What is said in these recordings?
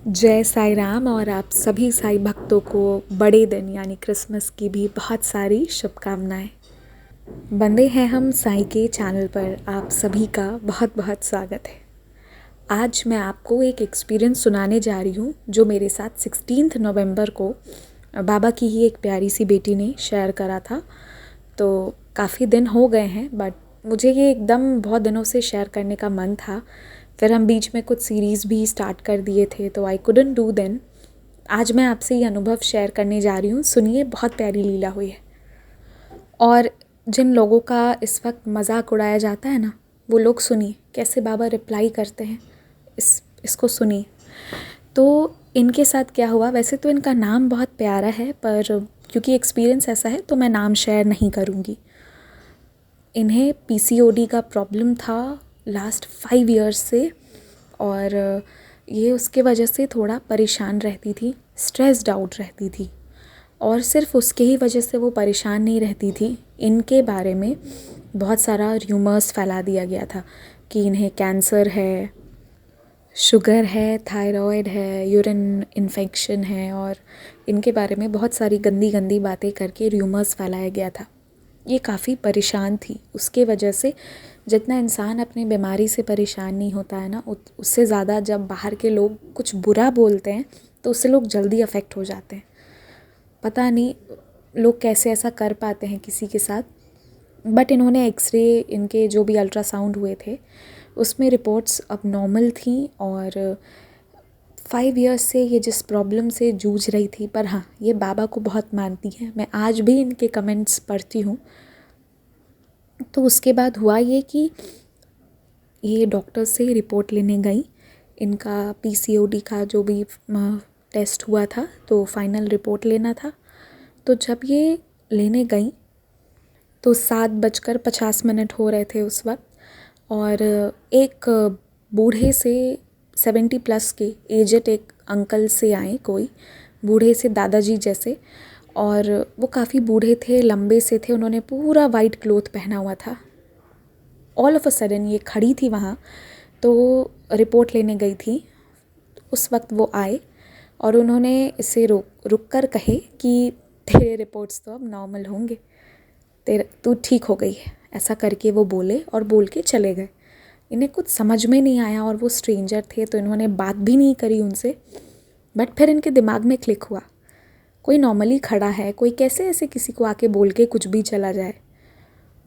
जय साईं राम और आप सभी साईं भक्तों को बड़े दिन यानी क्रिसमस की भी बहुत सारी शुभकामनाएं। बंदे हैं हम साईं के चैनल पर आप सभी का बहुत बहुत स्वागत है। आज मैं आपको एक एक्सपीरियंस सुनाने जा रही हूँ जो मेरे साथ 16 नवंबर को बाबा की ही एक प्यारी सी बेटी ने शेयर करा था। तो काफ़ी दिन हो गए हैं बट मुझे ये एकदम बहुत दिनों से शेयर करने का मन था। फिर हम बीच में कुछ सीरीज़ भी स्टार्ट कर दिए थे तो आई कुडंट डू देन। आज मैं आपसे ये अनुभव शेयर करने जा रही हूँ। सुनिए, बहुत प्यारी लीला हुई है। और जिन लोगों का इस वक्त मजाक उड़ाया जाता है ना, वो लोग सुनिए कैसे बाबा रिप्लाई करते हैं। इसको सुनिए। तो इनके साथ क्या हुआ, वैसे तो इनका नाम बहुत प्यारा है पर क्योंकि एक्सपीरियंस ऐसा है तो मैं नाम शेयर नहीं करूँगी। इन्हें पीसीओडी का प्रॉब्लम था लास्ट 5 इयर्स से और ये उसके वजह से थोड़ा परेशान रहती थी, स्ट्रेस्ड आउट रहती थी। और सिर्फ उसके ही वजह से वो परेशान नहीं रहती थी, इनके बारे में बहुत सारा र्यूमर्स फैला दिया गया था कि इन्हें कैंसर है, शुगर है, थायराइड है, यूरिन इन्फेक्शन है और इनके बारे में बहुत सारी गंदी गंदी बातें करके र्यूमर्स फैलाया गया था। ये काफ़ी परेशान थी। उसके वजह से जितना इंसान अपनी बीमारी से परेशान नहीं होता है ना, उससे ज़्यादा जब बाहर के लोग कुछ बुरा बोलते हैं तो उससे लोग जल्दी अफेक्ट हो जाते हैं। पता नहीं लोग कैसे ऐसा कर पाते हैं किसी के साथ। बट इन्होंने एक्सरे, इनके जो भी अल्ट्रासाउंड हुए थे उसमें रिपोर्ट्स अब नॉर्मल थी और 5 इयर्स से ये जिस प्रॉब्लम से जूझ रही थी, पर हाँ, ये बाबा को बहुत मानती हैं। मैं आज भी इनके कमेंट्स पढ़ती हूँ। तो उसके बाद हुआ ये कि ये डॉक्टर से रिपोर्ट लेने गई। इनका पीसीओडी का जो भी टेस्ट हुआ था तो फाइनल रिपोर्ट लेना था। तो जब ये लेने गई तो 7:50 हो रहे थे उस वक्त और एक बूढ़े से 70 प्लस के एजेड एक अंकल से आए, कोई बूढ़े से दादाजी जैसे, और वो काफ़ी बूढ़े थे, लंबे से थे। उन्होंने पूरा वाइट क्लोथ पहना हुआ था। ऑल ऑफ अ सडन ये खड़ी थी वहाँ, तो रिपोर्ट लेने गई थी। उस वक्त वो आए और उन्होंने इसे रुक कर कहे कि तेरे रिपोर्ट्स तो अब नॉर्मल होंगे, तू ठीक हो गई है, ऐसा करके वो बोले और बोल के चले गए। इन्हें कुछ समझ में नहीं आया और वो स्ट्रेंजर थे तो इन्होंने बात भी नहीं करी उनसे। बट फिर इनके दिमाग में क्लिक हुआ, कोई नॉर्मली खड़ा है, कोई कैसे ऐसे किसी को आके बोल के कुछ भी चला जाए।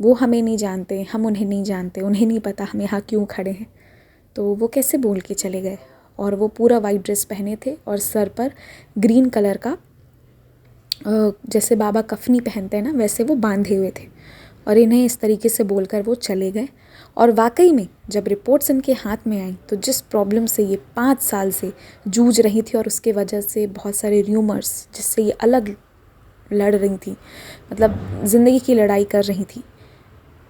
वो हमें नहीं जानते, हम उन्हें नहीं जानते, उन्हें नहीं पता हम यहाँ क्यों खड़े हैं, तो वो कैसे बोल के चले गए। और वो पूरा वाइट ड्रेस पहने थे और सर पर ग्रीन कलर का, जैसे बाबा कफनी पहनते हैं ना, वैसे वो बांधे हुए थे। और इन्हें इस तरीके से बोलकर वो चले गए। और वाकई में जब रिपोर्ट्स इनके हाथ में आई तो जिस प्रॉब्लम से ये 5 साल से जूझ रही थी और उसके वजह से बहुत सारे र्यूमर्स जिससे ये अलग लड़ रही थी, मतलब ज़िंदगी की लड़ाई कर रही थी,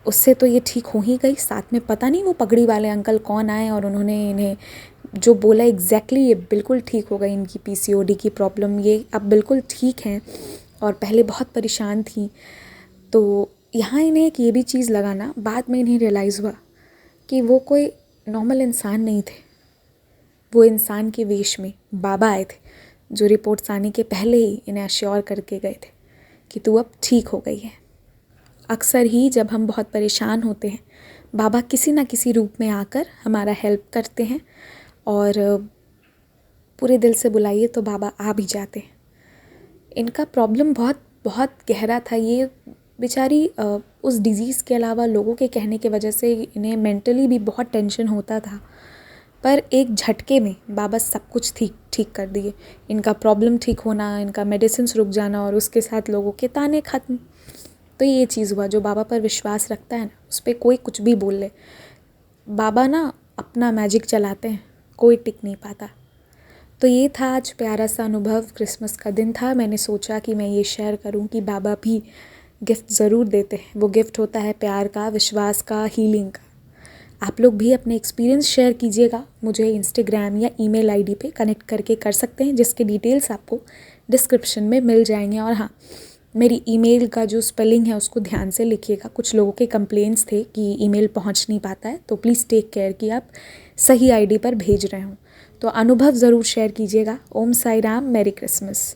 उससे तो ये ठीक हो ही गई। साथ में पता नहीं वो पगड़ी वाले अंकल कौन आए और उन्होंने इन्हें जो बोला एग्जैक्टली ये बिल्कुल ठीक हो गई। इनकी पीसीओडी की प्रॉब्लम ये अब बिल्कुल ठीक हैं और पहले बहुत परेशान थी। तो यहाँ इन्हें एक ये भी चीज़ लगाना, बाद में इन्हें रियलाइज़ हुआ कि वो कोई नॉर्मल इंसान नहीं थे। वो इंसान के वेश में बाबा आए थे जो रिपोर्ट्स आने के पहले ही इन्हें अश्योर करके गए थे कि तू अब ठीक हो गई है। अक्सर ही जब हम बहुत परेशान होते हैं, बाबा किसी ना किसी रूप में आकर हमारा हेल्प करते हैं और पूरे दिल से बुलाइए तो बाबा आ भी जाते हैं। इनका प्रॉब्लम बहुत बहुत गहरा था। ये बेचारी उस डिज़ीज़ के अलावा लोगों के कहने की वजह से इन्हें मेंटली भी बहुत टेंशन होता था, पर एक झटके में बाबा सब कुछ ठीक कर दिए। इनका प्रॉब्लम ठीक होना, इनका मेडिसिन रुक जाना और उसके साथ लोगों के ताने ख़त्म। तो ये चीज़ हुआ, जो बाबा पर विश्वास रखता है ना, उस पर कोई कुछ भी बोल ले, बाबा ना अपना मैजिक चलाते हैं, कोई टिक नहीं पाता। तो ये था आज प्यारा सा अनुभव। क्रिसमस का दिन था, मैंने सोचा कि मैं ये शेयर करूं कि बाबा भी गिफ्ट ज़रूर देते हैं। वो गिफ्ट होता है प्यार का, विश्वास का, हीलिंग का। आप लोग भी अपने एक्सपीरियंस शेयर कीजिएगा। मुझे इंस्टाग्राम या ईमेल आईडी पे कनेक्ट करके कर सकते हैं, जिसके डिटेल्स आपको डिस्क्रिप्शन में मिल जाएंगे। और हाँ, मेरी ईमेल का जो स्पेलिंग है उसको ध्यान से लिखिएगा। कुछ लोगों के कंप्लेंट्स थे कि ईमेल पहुंच नहीं पाता है, तो प्लीज़ टेक केयर कि आप सही आईडी पर भेज रहे हों। तो अनुभव ज़रूर शेयर कीजिएगा। ओम साई राम, मैरी क्रिसमस।